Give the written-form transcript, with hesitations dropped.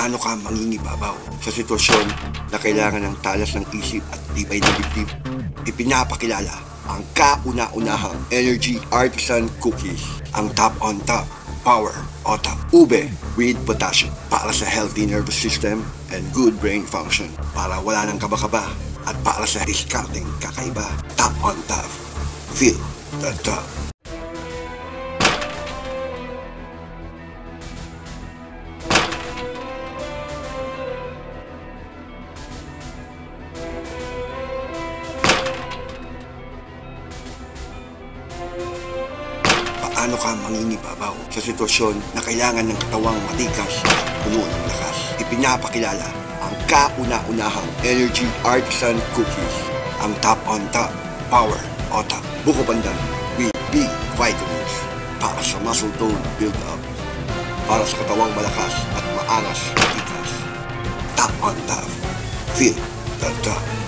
Paano ka mangingibabaw sa sitwasyon na kailangan ng talas ng isip at tibay ng dibdib? Ipinapakilala ang kauna-unahang Energy Artisan Cookies, ang top on top power OTAP ube with potassium para sa healthy nervous system and good brain function, para wala ng kaba-kaba at para sa discarding kakaiba. Top on top, feel the top. Paano ka mangingibabaw sa sitwasyon na kailangan ng katawang matikas at puno ng lakas? Ipinapakilala ang kauna-unahang Energy Artisan Cookies, ang top on top power OTAP buko pandan with big vitamins para sa muscle tone build up, para sa katawang malakas at maangas na tikas. Top on top, feel the top.